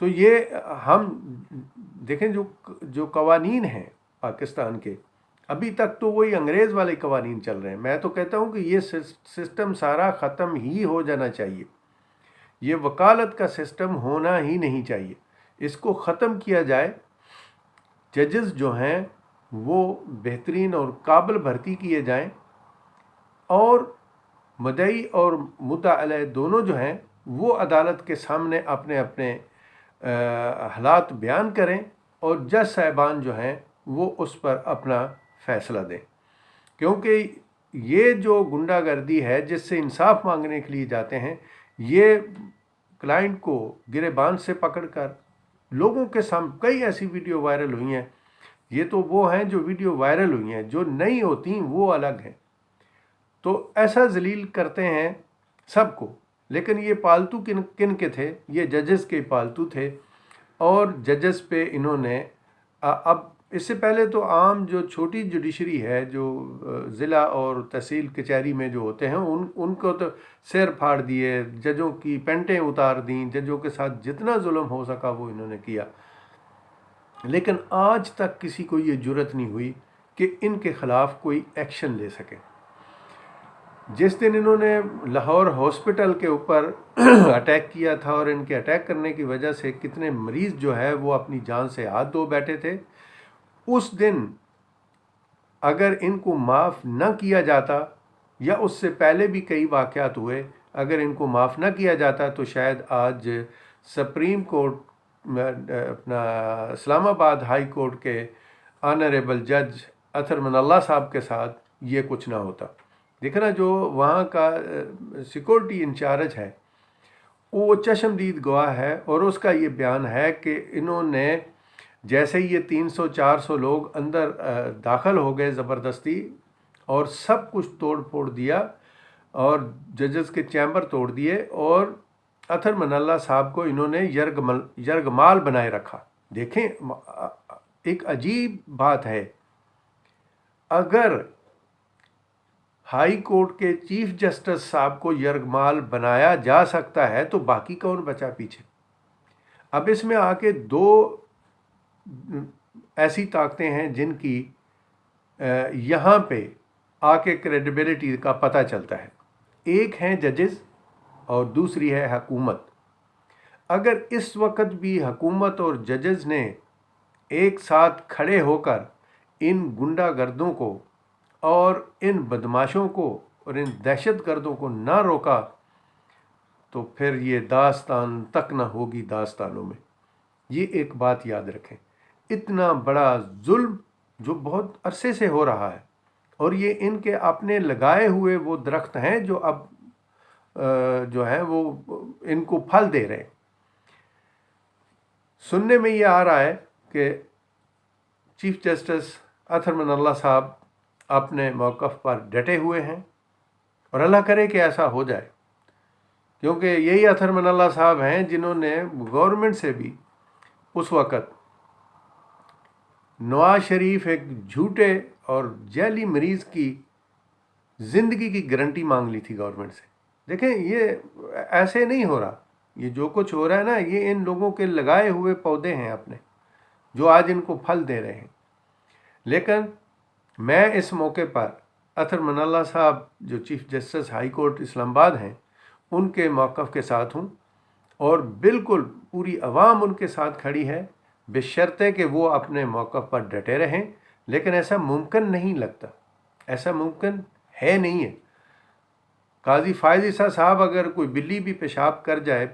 تو یہ ہم دیکھیں جو قوانین ہیں پاکستان کے، ابھی تک تو وہی انگریز والے قوانین چل رہے ہیں۔ میں تو کہتا ہوں کہ یہ سسٹم سارا ختم ہی ہو جانا چاہیے، یہ وکالت کا سسٹم ہونا ہی نہیں چاہیے، اس کو ختم کیا جائے۔ ججز جو ہیں وہ بہترین اور قابل بھرتی کیے جائیں، اور مدعی اور مدعا علیہ دونوں جو ہیں وہ عدالت کے سامنے اپنے اپنے حالات بیان کریں، اور جج صاحبان جو ہیں وہ اس پر اپنا فیصلہ دیں، کیونکہ یہ جو گنڈا گردی ہے جس سے انصاف مانگنے کے لیے جاتے ہیں، یہ کلائنٹ کو گریبان سے پکڑ کر لوگوں کے سامنے، کئی ایسی ویڈیو وائرل ہوئی ہیں، یہ تو وہ ہیں جو ویڈیو وائرل ہوئی ہیں، جو نہیں ہوتی وہ الگ ہیں، تو ایسا ذلیل کرتے ہیں سب کو۔ لیکن یہ پالتو کن کے تھے؟ یہ ججز کے پالتو تھے، اور ججز پہ انہوں نے اب اس سے پہلے تو عام جو چھوٹی جوڈیشری ہے، جو ضلع اور تحصیل کچہری میں جو ہوتے ہیں، ان کو تو سر پھاڑ دیے، ججوں کی پینٹیں اتار دیں، ججوں کے ساتھ جتنا ظلم ہو سکا وہ انہوں نے کیا، لیکن آج تک کسی کو یہ جرت نہیں ہوئی کہ ان کے خلاف کوئی ایکشن لے سکے۔ جس دن انہوں نے لاہور ہاسپٹل کے اوپر اٹیک کیا تھا، اور ان کے اٹیک کرنے کی وجہ سے کتنے مریض جو ہے وہ اپنی جان سے ہاتھ دھو بیٹھے تھے، اس دن اگر ان کو معاف نہ کیا جاتا، یا اس سے پہلے بھی کئی واقعات ہوئے، اگر ان کو معاف نہ کیا جاتا تو شاید آج سپریم کورٹ اپنا اسلام آباد ہائی کورٹ کے آنریبل جج اطہر من اللہ صاحب کے ساتھ یہ کچھ نہ ہوتا۔ دیکھنا جو وہاں کا سیکورٹی انچارج ہے وہ چشمدید گواہ ہے، اور اس کا یہ بیان ہے کہ انہوں نے جیسے یہ 300-400 لوگ اندر داخل ہو گئے زبردستی، اور سب کچھ توڑ پھوڑ دیا، اور ججز کے چیمبر توڑ دیے، اور اطہر من اللہ صاحب کو انہوں نے یرغمال بنائے رکھا۔ دیکھیں ایک عجیب بات ہے، اگر ہائی کورٹ کے چیف جسٹس صاحب کو یرغمال بنایا جا سکتا ہے تو باقی کون بچا پیچھے؟ اب اس میں آ کے دو ایسی طاقتیں ہیں جن کی یہاں پہ آ کے کریڈیبلٹی کا پتہ چلتا ہے، ایک ہیں ججز اور دوسری ہے حکومت۔ اگر اس وقت بھی حکومت اور ججز نے ایک ساتھ کھڑے ہو کر ان گنڈا گردوں کو اور ان بدماشوں کو اور ان دہشت گردوں کو نہ روکا تو پھر یہ داستان تک نہ ہوگی داستانوں میں۔ یہ ایک بات یاد رکھیں، اتنا بڑا ظلم جو بہت عرصے سے ہو رہا ہے، اور یہ ان کے اپنے لگائے ہوئے وہ درخت ہیں جو اب جو ہیں وہ ان کو پھل دے رہے ہیں۔ سننے میں یہ آ رہا ہے کہ چیف جسٹس اطہر من اللہ صاحب اپنے موقف پر ڈٹے ہوئے ہیں، اور اللہ کرے کہ ایسا ہو جائے، کیونکہ یہی اطہر من اللہ صاحب ہیں جنہوں نے گورنمنٹ سے بھی اس وقت نواز شریف ایک جھوٹے اور جعلی مریض کی زندگی کی گارنٹی مانگ لی تھی گورنمنٹ سے۔ دیکھیں یہ ایسے نہیں ہو رہا، یہ جو کچھ ہو رہا ہے نا، یہ ان لوگوں کے لگائے ہوئے پودے ہیں اپنے، جو آج ان کو پھل دے رہے ہیں۔ لیکن میں اس موقع پر اطہر من اللہ صاحب جو چیف جسٹس ہائی کورٹ اسلام آباد ہیں ان کے موقف کے ساتھ ہوں، اور بالکل پوری عوام ان کے ساتھ کھڑی ہے، بشرطے کہ وہ اپنے موقف پر ڈٹے رہیں۔ لیکن ایسا ممکن نہیں لگتا، ایسا ممکن ہے نہیں ہے۔ قاضی فائز عیسیٰ صاحب اگر کوئی بلی بھی پیشاب کر جائے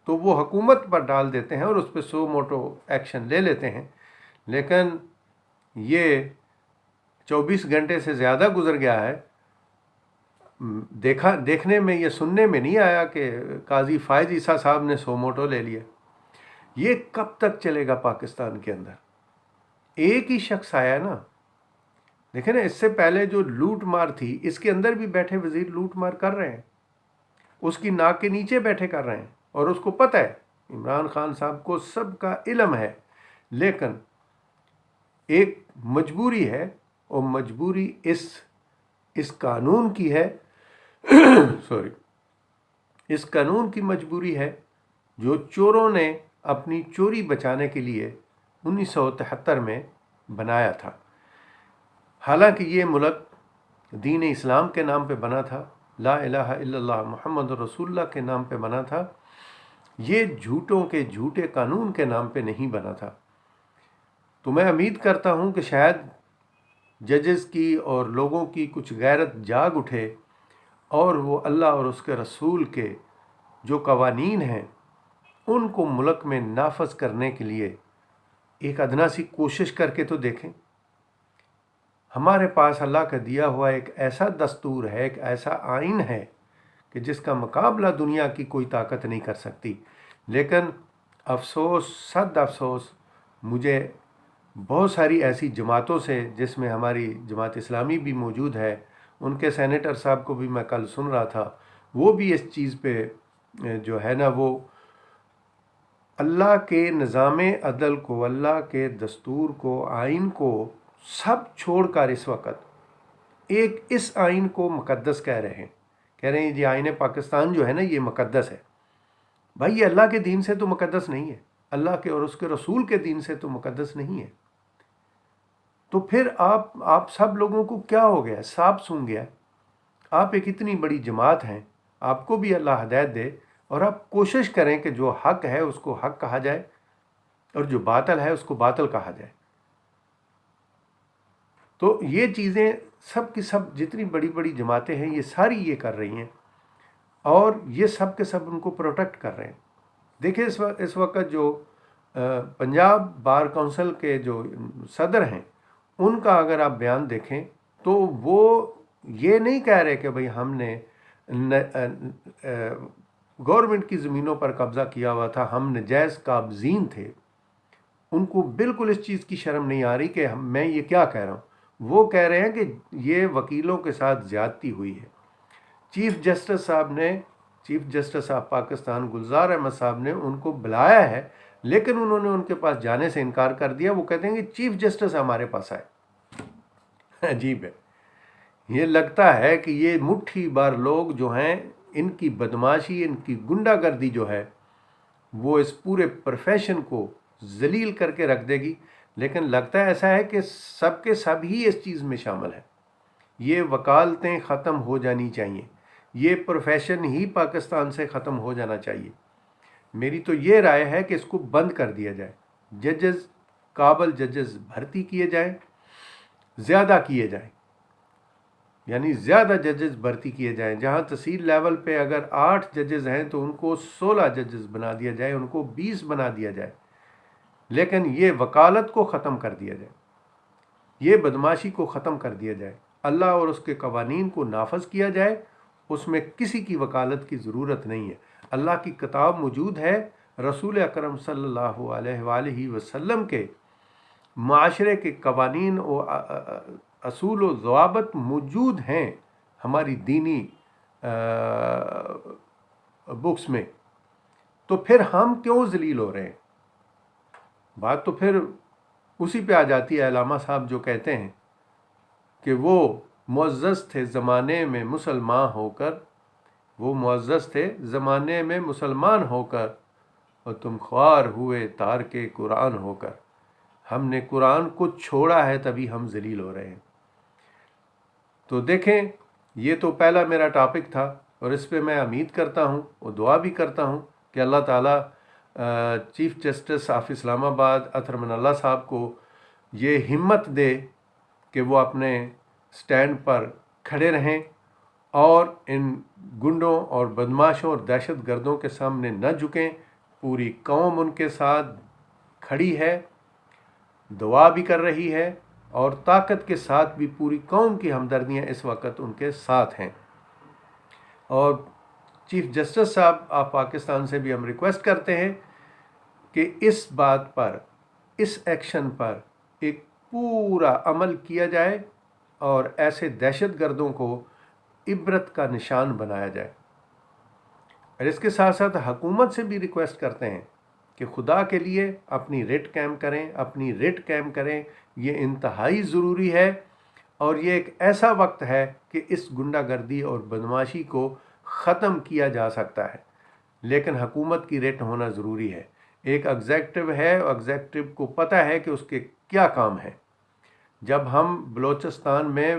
تو وہ حکومت پر ڈال دیتے ہیں اور اس پہ سو موٹو ایکشن لے لیتے ہیں، لیکن یہ 24 گھنٹے سے زیادہ گزر گیا ہے، دیکھنے میں یہ سننے میں نہیں آیا کہ قاضی فائز عیسیٰ صاحب نے سو موٹو لے لیا۔ یہ کب تک چلے گا پاکستان کے اندر؟ ایک ہی شخص آیا نا، دیکھیں نا، اس سے پہلے جو لوٹ مار تھی اس کے اندر بھی بیٹھے وزیر لوٹ مار کر رہے ہیں، اس کی ناک کے نیچے بیٹھے کر رہے ہیں، اور اس کو پتہ ہے، عمران خان صاحب کو سب کا علم ہے، لیکن ایک مجبوری ہے، اور مجبوری اس قانون کی ہے اس قانون کی مجبوری ہے جو چوروں نے اپنی چوری بچانے کے لیے 1973 میں بنایا تھا۔ حالانکہ یہ ملک دین اسلام کے نام پہ بنا تھا، لا الہ الا اللہ محمد رسول اللہ کے نام پہ بنا تھا، یہ جھوٹوں کے جھوٹے قانون کے نام پہ نہیں بنا تھا۔ تو میں امید کرتا ہوں کہ شاید ججز کی اور لوگوں کی کچھ غیرت جاگ اٹھے اور وہ اللہ اور اس کے رسول کے جو قوانین ہیں ان کو ملک میں نافذ کرنے کے لیے ایک ادنا سی کوشش کر کے تو دیکھیں۔ ہمارے پاس اللہ کا دیا ہوا ایک ایسا دستور ہے، ایک ایسا آئین ہے کہ جس کا مقابلہ دنیا کی کوئی طاقت نہیں کر سکتی، لیکن افسوس، صد افسوس، مجھے بہت ساری ایسی جماعتوں سے، جس میں ہماری جماعت اسلامی بھی موجود ہے، ان کے سینیٹر صاحب کو بھی میں کل سن رہا تھا، وہ بھی اس چیز پہ جو ہے نا، وہ اللہ کے نظام عدل کو، اللہ کے دستور کو، آئین کو سب چھوڑ کر اس وقت ایک اس آئین کو مقدس کہہ رہے ہیں جی آئین پاکستان جو ہے نا یہ مقدس ہے۔ بھائی یہ اللہ کے دین سے تو مقدس نہیں ہے، اللہ کے اور اس کے رسول کے دین سے تو مقدس نہیں ہے۔ تو پھر آپ سب لوگوں کو کیا ہو گیا؟ سانپ سونگھ گیا؟ آپ ایک اتنی بڑی جماعت ہیں، آپ کو بھی اللہ ہدایت دے اور آپ کوشش کریں کہ جو حق ہے اس کو حق کہا جائے اور جو باطل ہے اس کو باطل کہا جائے۔ تو یہ چیزیں سب کی سب جتنی بڑی بڑی جماعتیں ہیں یہ ساری یہ کر رہی ہیں اور یہ سب کے سب ان کو پروٹیکٹ کر رہے ہیں۔ دیکھیں اس وقت جو پنجاب بار کونسل کے جو صدر ہیں ان کا اگر آپ بیان دیکھیں تو وہ یہ نہیں کہہ رہے کہ بھئی ہم نے گورنمنٹ کی زمینوں پر قبضہ کیا ہوا تھا، ہم نجائز قابضین تھے۔ ان کو بالکل اس چیز کی شرم نہیں آ رہی کہ میں یہ کیا کہہ رہا ہوں۔ وہ کہہ رہے ہیں کہ یہ وکیلوں کے ساتھ زیادتی ہوئی ہے۔ Chief justice of Pakistan Gulzar Ahmed صاحب نے ان کو بلایا ہے، لیکن انہوں نے ان کے پاس جانے سے انکار کر دیا۔ وہ کہتے ہیں کہ چیف جسٹس ہمارے پاس آئے۔ عجیب ہے، یہ لگتا ہے کہ یہ مٹھی بار لوگ جو ہیں، ان کی بدماشی، ان کی گنڈا گردی جو ہے وہ اس پورے پروفیشن کو ذلیل کر کے رکھ دے گی۔ لیکن لگتا ہے ایسا ہے کہ سب کے سب ہی اس چیز میں شامل ہیں۔ یہ وکالتیں ختم ہو جانی چاہیے، یہ پروفیشن ہی پاکستان سے ختم ہو جانا چاہیے۔ میری تو یہ رائے ہے کہ اس کو بند کر دیا جائے، ججز، قابل ججز بھرتی کیے جائیں، زیادہ کیے جائیں، یعنی زیادہ ججز بھرتی کیے جائیں۔ جہاں تحصیل لیول پہ اگر 8 ججز ہیں تو ان کو 16 ججز بنا دیا جائے، ان کو 20 بنا دیا جائے، لیکن یہ وکالت کو ختم کر دیا جائے، یہ بدماشی کو ختم کر دیا جائے، اللہ اور اس کے قوانین کو نافذ کیا جائے۔ اس میں کسی کی وکالت کی ضرورت نہیں ہے۔ اللہ کی کتاب موجود ہے، رسول اکرم صلی اللہ علیہ وآلہ وسلم کے معاشرے کے قوانین و اصول و ضوابط موجود ہیں ہماری دینی بکس میں۔ تو پھر ہم کیوں ذلیل ہو رہے ہیں؟ بات تو پھر اسی پہ آ جاتی ہے، علامہ صاحب جو کہتے ہیں کہ وہ معزز تھے زمانے میں مسلمان ہو کر، وہ معزز تھے زمانے میں مسلمان ہو کر، اور تم خوار ہوئے تارک قرآن ہو کر۔ ہم نے قرآن کو چھوڑا ہے تبھی ہم ذلیل ہو رہے ہیں۔ تو دیکھیں، یہ تو پہلا میرا ٹاپک تھا اور اس پہ میں امید کرتا ہوں اور دعا بھی کرتا ہوں کہ اللہ تعالیٰ چیف جسٹس آف اسلام آباد اطہر من اللہ صاحب کو یہ ہمت دے کہ وہ اپنے سٹینڈ پر کھڑے رہیں اور ان گنڈوں اور بدماشوں اور دہشت گردوں کے سامنے نہ جھکیں۔ پوری قوم ان کے ساتھ کھڑی ہے، دعا بھی کر رہی ہے، اور طاقت کے ساتھ بھی پوری قوم کی ہمدردیاں اس وقت ان کے ساتھ ہیں۔ اور چیف جسٹس صاحب آف پاکستان سے بھی ہم ریکویسٹ کرتے ہیں کہ اس بات پر، اس ایکشن پر ایک پورا عمل کیا جائے اور ایسے دہشت گردوں کو عبرت کا نشان بنایا جائے۔ اور اس کے ساتھ ساتھ حکومت سے بھی ریکویسٹ کرتے ہیں کہ خدا کے لیے اپنی ریٹ قائم کریں، اپنی ریٹ قائم کریں، یہ انتہائی ضروری ہے۔ اور یہ ایک ایسا وقت ہے کہ اس گنڈا گردی اور بدماشی کو ختم کیا جا سکتا ہے، لیکن حکومت کی ریٹ ہونا ضروری ہے۔ ایک ایگزیکٹو ہے، ایگزیکٹو کو پتہ ہے کہ اس کے کیا کام ہے۔ جب ہم بلوچستان میں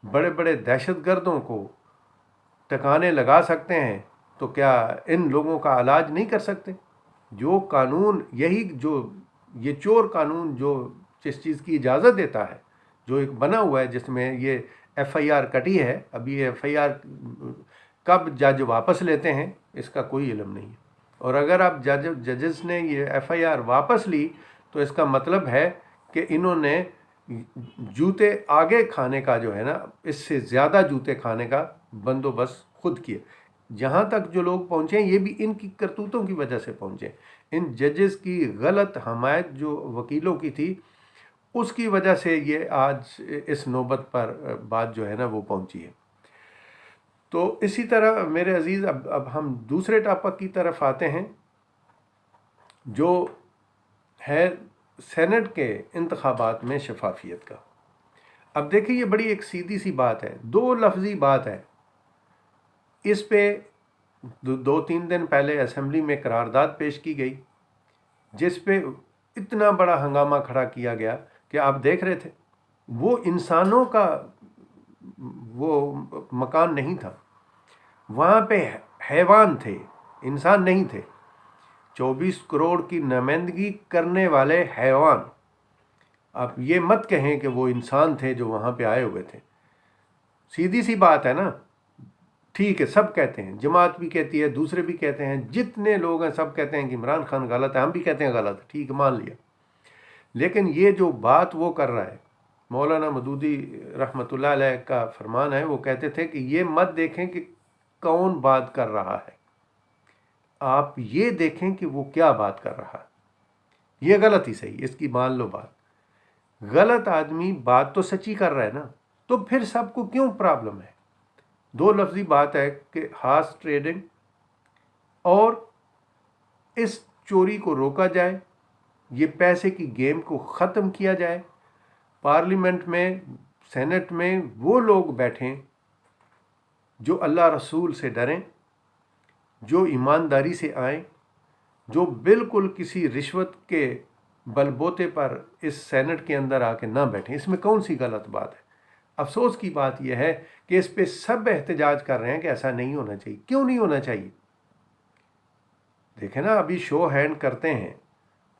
بڑے بڑے دہشت گردوں کو ٹکانے لگا سکتے ہیں تو کیا ان لوگوں کا علاج نہیں کر سکتے؟ جو قانون یہ چور قانون جو جس چیز کی اجازت دیتا ہے، جو ایک بنا ہوا ہے جس میں یہ ایف آئی آر کٹی ہے، ابھی یہ ایف آئی آر کب جج واپس لیتے ہیں اس کا کوئی علم نہیں ہے۔ اور اگر آپ ججز نے یہ ایف آئی آر واپس لی تو اس کا مطلب ہے کہ انہوں نے جوتے آگے کھانے کا جو ہے نا، اس سے زیادہ جوتے کھانے کا بندوبست خود کیے۔ جہاں تک جو لوگ پہنچے ہیں یہ بھی ان کی کرتوتوں کی وجہ سے پہنچے، ان ججز کی غلط حمایت جو وکیلوں کی تھی اس کی وجہ سے یہ آج اس نوبت پر بات جو ہے نا وہ پہنچی ہے۔ تو اسی طرح میرے عزیز اب ہم دوسرے ٹاپک کی طرف آتے ہیں جو ہے سینٹ کے انتخابات میں شفافیت کا۔ اب دیکھیں یہ بڑی ایک سیدھی سی بات ہے، 2 لفظی بات ہے۔ اس پہ 2-3 دن پہلے اسمبلی میں قرارداد پیش کی گئی جس پہ اتنا بڑا ہنگامہ کھڑا کیا گیا کہ آپ دیکھ رہے تھے وہ انسانوں کا وہ مکان نہیں تھا، وہاں پہ حیوان تھے، انسان نہیں تھے۔ 24 کروڑ کی نمائندگی کرنے والے حیوان، آپ یہ مت کہیں کہ وہ انسان تھے جو وہاں پہ آئے ہوئے تھے۔ سیدھی سی بات ہے نا، ٹھیک ہے، سب کہتے ہیں، جماعت بھی کہتی ہے، دوسرے بھی کہتے ہیں، جتنے لوگ ہیں سب کہتے ہیں کہ عمران خان غلط ہے، ہم بھی کہتے ہیں غلط ہے، ٹھیک ہے، مان لیا۔ لیکن یہ جو بات وہ کر رہا ہے، مولانا مودودی رحمۃ اللہ علیہ کا فرمان ہے، وہ کہتے تھے کہ یہ مت دیکھیں کہ کون بات کر رہا ہے، آپ یہ دیکھیں کہ وہ کیا بات کر رہا ہے۔ یہ غلط ہی صحیح، اس کی مان لو بات۔ غلط آدمی بات تو سچی کر رہا ہے نا، تو پھر سب کو کیوں پرابلم ہے؟ 2 لفظی بات ہے کہ ہارس ٹریڈنگ اور اس چوری کو روکا جائے، یہ پیسے کی گیم کو ختم کیا جائے۔ پارلیمنٹ میں، سینٹ میں وہ لوگ بیٹھیں جو اللہ رسول سے ڈریں، جو ایمانداری سے آئیں، جو بالکل کسی رشوت کے بل بوتے پر اس سینٹ کے اندر آ کے نہ بیٹھیں۔ اس میں کون سی غلط بات ہے؟ افسوس کی بات یہ ہے کہ اس پہ سب احتجاج کر رہے ہیں کہ ایسا نہیں ہونا چاہیے۔ کیوں نہیں ہونا چاہیے؟ دیکھیں نا، ابھی شو ہینڈ کرتے ہیں،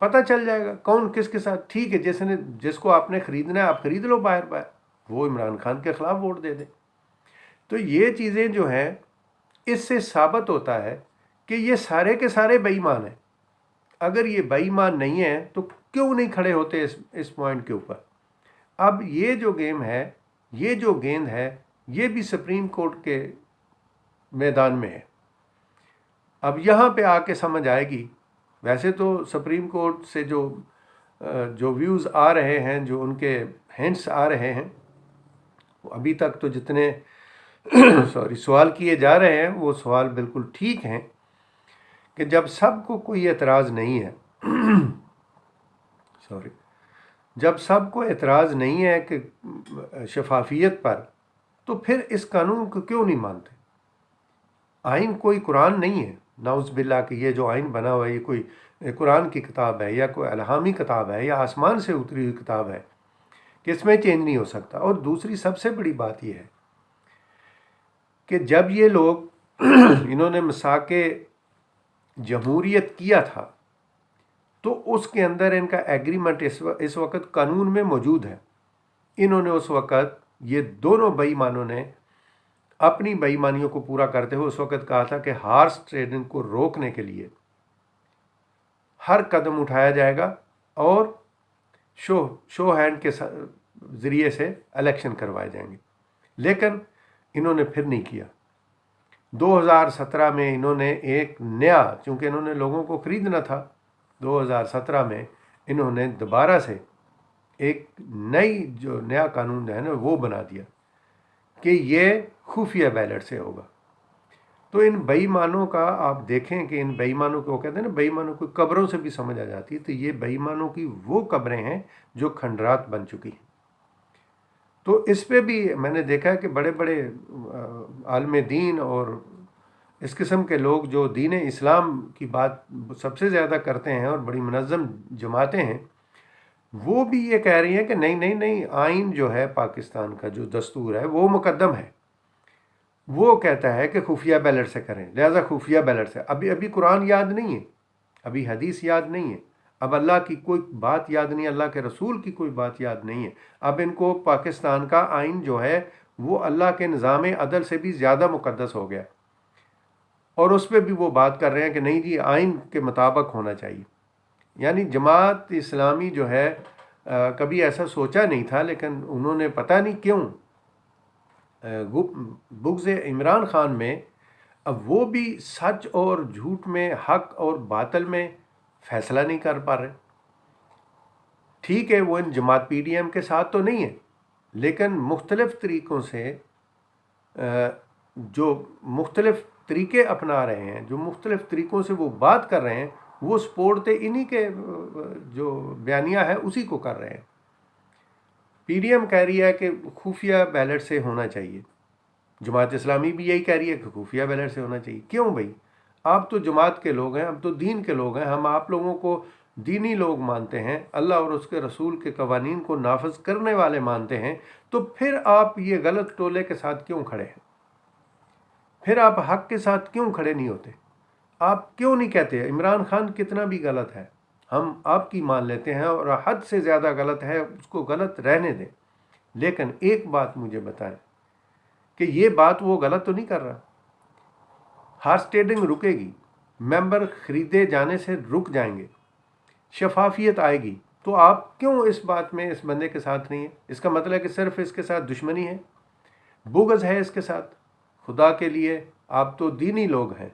پتہ چل جائے گا کون کس کے ساتھ۔ ٹھیک ہے، جس کو آپ نے خریدنا ہے آپ خرید لو باہر، وہ عمران خان کے خلاف ووٹ دے دے۔ تو یہ چیزیں جو ہیں اس سے ثابت ہوتا ہے کہ یہ سارے کے سارے بے ایمان ہیں۔ اگر یہ بے ایمان نہیں ہیں تو کیوں نہیں کھڑے ہوتے اس پوائنٹ کے اوپر؟ اب یہ جو گیم ہے، یہ جو گیند ہے، یہ بھی سپریم کورٹ کے میدان میں ہے۔ اب یہاں پہ آ کے سمجھ آئے گی۔ ویسے تو سپریم کورٹ سے جو ویوز آ رہے ہیں، جو ان کے ہینڈس آ رہے ہیں، ابھی تک تو جتنے سوال کیے جا رہے ہیں وہ سوال بالکل ٹھیک ہیں کہ جب سب کو کوئی اعتراض نہیں ہے جب سب کو اعتراض نہیں ہے کہ شفافیت پر، تو پھر اس قانون کو کیوں نہیں مانتے؟ آئین کوئی قرآن نہیں ہے، نعوذ باللہ کہ یہ جو آئین بنا ہوا ہے یہ کوئی قرآن کی کتاب ہے یا کوئی الہامی کتاب ہے یا آسمان سے اتری ہوئی کتاب ہے کہ اس میں چینج نہیں ہو سکتا۔ اور دوسری سب سے بڑی بات یہ ہے کہ جب یہ لوگ انہوں نے مساق جمہوریت کیا تھا تو اس کے اندر ان کا ایگریمنٹ اس وقت قانون میں موجود ہے۔ انہوں نے اس وقت، یہ دونوں بے ایمانوں نے اپنی بے ایمانیوں کو پورا کرتے ہوئے اس وقت کہا تھا کہ ہارس ٹریڈنگ کو روکنے کے لیے ہر قدم اٹھایا جائے گا اور شو ہینڈ کے ذریعے سے الیکشن کروائے جائیں گے۔ لیکن انہوں نے پھر نہیں کیا۔ 2017 میں انہوں نے ایک نیا، چونکہ انہوں نے لوگوں کو خریدنا تھا، 2017 میں انہوں نے دوبارہ سے ایک جو نیا قانون ہے نا وہ بنا دیا کہ یہ خفیہ بیلٹ سے ہوگا۔ تو ان بے ایمانوں کا آپ دیکھیں کہ ان بے ایمانوں کو کہتے ہیں نا، بے ایمانوں کو قبروں سے بھی سمجھ آ جاتی ہے، تو یہ بے ایمانوں کی وہ قبریں ہیں جو کھنڈرات بن چکی ہیں۔ تو اس پہ بھی میں نے دیکھا کہ بڑے بڑے عالم دین اور اس قسم کے لوگ جو دین اسلام کی بات سب سے زیادہ کرتے ہیں اور بڑی منظم جماعتیں ہیں، وہ بھی یہ کہہ رہی ہیں کہ نہیں نہیں نہیں، آئین جو ہے پاکستان کا جو دستور ہے وہ مقدم ہے، وہ کہتا ہے کہ خفیہ بیلٹ سے کریں، لہذا خفیہ بیلٹ سے۔ ابھی قرآن یاد نہیں ہے، ابھی حدیث یاد نہیں ہے، اب اللہ کی کوئی بات یاد نہیں ہے، اللہ کے رسول کی کوئی بات یاد نہیں ہے۔ اب ان کو پاکستان کا آئین جو ہے وہ اللہ کے نظام عدل سے بھی زیادہ مقدس ہو گیا، اور اس پہ بھی وہ بات کر رہے ہیں کہ نہیں جی آئین کے مطابق ہونا چاہیے۔ یعنی جماعت اسلامی جو ہے کبھی ایسا سوچا نہیں تھا، لیکن انہوں نے پتہ نہیں کیوں بغض عمران خان میں اب وہ بھی سچ اور جھوٹ میں، حق اور باطل میں فیصلہ نہیں کر پا رہے۔ ٹھیک ہے وہ ان جماعت پی ڈی ایم کے ساتھ تو نہیں ہے، لیکن مختلف طریقوں سے جو مختلف طریقے اپنا رہے ہیں، جو مختلف طریقوں سے وہ بات کر رہے ہیں، وہ سپورٹ انہی کے جو بیانیہ ہے اسی کو کر رہے ہیں۔ پی ڈی ایم کہہ رہی ہے کہ خفیہ بیلٹ سے ہونا چاہیے، جماعت اسلامی بھی یہی کہہ رہی ہے کہ خفیہ بیلٹ سے ہونا چاہیے۔ کیوں بھائی؟ آپ تو جماعت کے لوگ ہیں، ہم تو دین کے لوگ ہیں، ہم آپ لوگوں کو دینی لوگ مانتے ہیں، اللہ اور اس کے رسول کے قوانین کو نافذ کرنے والے مانتے ہیں، تو پھر آپ یہ غلط ٹولے کے ساتھ کیوں کھڑے ہیں؟ پھر آپ حق کے ساتھ کیوں کھڑے نہیں ہوتے؟ آپ کیوں نہیں کہتے عمران خان کتنا بھی غلط ہے، ہم آپ کی مان لیتے ہیں، اور حد سے زیادہ غلط ہے اس کو غلط رہنے دیں، لیکن ایک بات مجھے بتائیں کہ یہ بات وہ غلط تو نہیں کر رہا؟ ہارس ٹریڈنگ رکے گی، ممبر خریدے جانے سے رک جائیں گے، شفافیت آئے گی، تو آپ کیوں اس بات میں اس بندے کے ساتھ نہیں ہیں؟ اس کا مطلب ہے کہ صرف اس کے ساتھ دشمنی ہے، بغض ہے اس کے ساتھ۔ خدا کے لیے آپ تو دینی لوگ ہیں،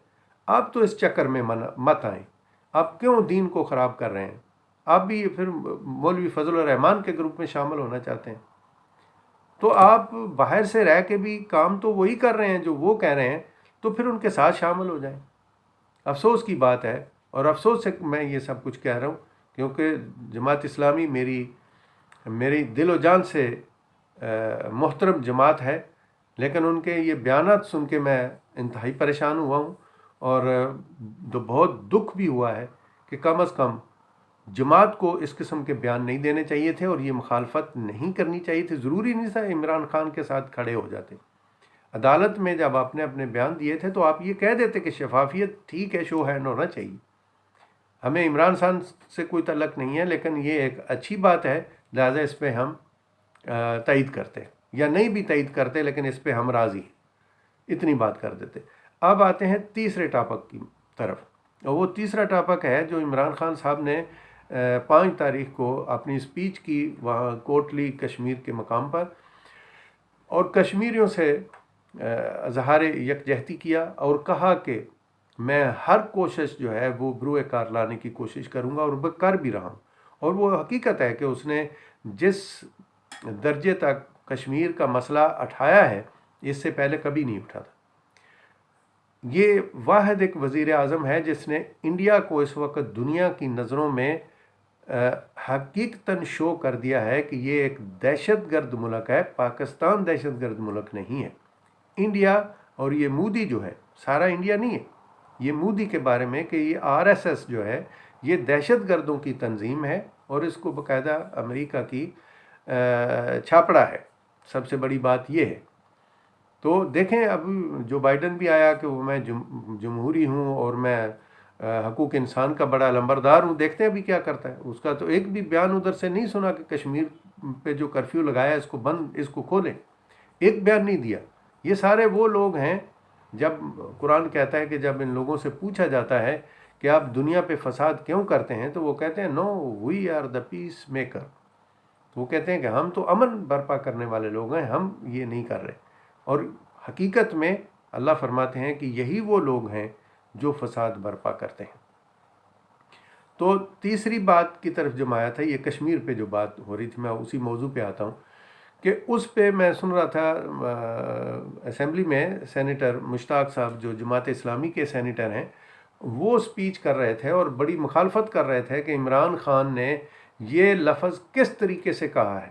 آپ تو اس چکر میں مت آئیں۔ آپ کیوں دین کو خراب کر رہے ہیں؟ آپ بھی پھر مولوی فضل الرحمان کے گروپ میں شامل ہونا چاہتے ہیں، تو آپ باہر سے رہ کے بھی کام تو وہی کر رہے ہیں جو وہ کہہ رہے ہیں، تو پھر ان کے ساتھ شامل ہو جائیں۔ افسوس کی بات ہے، اور افسوس سے میں یہ سب کچھ کہہ رہا ہوں، کیونکہ جماعت اسلامی میری دل و جان سے محترم جماعت ہے، لیکن ان کے یہ بیانات سن کے میں انتہائی پریشان ہوا ہوں، اور بہت دکھ بھی ہوا ہے کہ کم از کم جماعت کو اس قسم کے بیان نہیں دینے چاہیے تھے، اور یہ مخالفت نہیں کرنی چاہیے تھی۔ ضروری نہیں تھا عمران خان کے ساتھ کھڑے ہو جاتے۔ عدالت میں جب آپ نے اپنے بیان دیے تھے تو آپ یہ کہہ دیتے کہ شفافیت ٹھیک ہے، شو ہینڈ ہونا چاہیے، ہمیں عمران خان سے کوئی تعلق نہیں ہے، لیکن یہ ایک اچھی بات ہے، لہٰذا اس پہ ہم تائید کرتے، یا نہیں بھی تائید کرتے لیکن اس پہ ہم راضی ہیں، اتنی بات کر دیتے۔ اب آتے ہیں تیسرے ٹاپک کی طرف، اور وہ تیسرا ٹاپک ہے جو عمران خان صاحب نے 5 تاریخ کو اپنی اسپیچ کی وہاں کوٹلی کشمیر کے مقام پر، اور کشمیریوں سے اظہار یکجہتی کیا، اور کہا کہ میں ہر کوشش جو ہے وہ بروئے کار لانے کی کوشش کروں گا، اور وہ کر بھی رہا ہوں۔ اور وہ حقیقت ہے کہ اس نے جس درجے تک کشمیر کا مسئلہ اٹھایا ہے، اس سے پہلے کبھی نہیں اٹھا تھا۔ یہ واحد ایک وزیر اعظم ہے جس نے انڈیا کو اس وقت دنیا کی نظروں میں حقیقتاً شو کر دیا ہے کہ یہ ایک دہشت گرد ملک ہے، پاکستان دہشت گرد ملک نہیں ہے۔ انڈیا، اور یہ مودی جو ہے، سارا انڈیا نہیں ہے، یہ مودی کے بارے میں کہ یہ RSS جو ہے یہ دہشت گردوں کی تنظیم ہے، اور اس کو باقاعدہ امریکہ کی چھاپڑا ہے۔ سب سے بڑی بات یہ ہے۔ تو دیکھیں اب جو بائیڈن بھی آیا کہ وہ میں جمہوری ہوں اور میں حقوق انسان کا بڑا لمبردار ہوں، دیکھتے ہیں ابھی کیا کرتا ہے۔ اس کا تو ایک بھی بیان ادھر سے نہیں سنا کہ کشمیر پہ جو کرفیو لگایا اس کو کھولیں، ایک بیان نہیں دیا۔ یہ سارے وہ لوگ ہیں، جب قرآن کہتا ہے کہ جب ان لوگوں سے پوچھا جاتا ہے کہ آپ دنیا پہ فساد کیوں کرتے ہیں، تو وہ کہتے ہیں نو we are the piece maker, وہ کہتے ہیں کہ ہم تو امن برپا کرنے والے لوگ ہیں، ہم یہ نہیں کر رہے۔ اور حقیقت میں اللہ فرماتے ہیں کہ یہی وہ لوگ ہیں جو فساد برپا کرتے ہیں۔ تو تیسری بات کی طرف جو آیا تھا، یہ کشمیر پہ جو بات ہو رہی تھی، میں اسی موضوع پہ آتا ہوں کہ اس پہ میں سن رہا تھا اسمبلی میں سینیٹر مشتاق صاحب جو جماعت اسلامی کے سینیٹر ہیں، وہ سپیچ کر رہے تھے اور بڑی مخالفت کر رہے تھے کہ عمران خان نے یہ لفظ کس طریقے سے کہا ہے،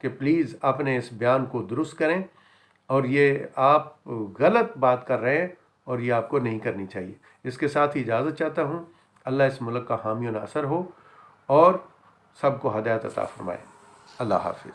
کہ پلیز اپنے اس بیان کو درست کریں، اور یہ آپ غلط بات کر رہے ہیں اور یہ آپ کو نہیں کرنی چاہیے۔ اس کے ساتھ ہی اجازت چاہتا ہوں۔ اللہ اس ملک کا حامی و ناصر ہو اور سب کو ہدایت عطا فرمائے۔ اللہ حافظ۔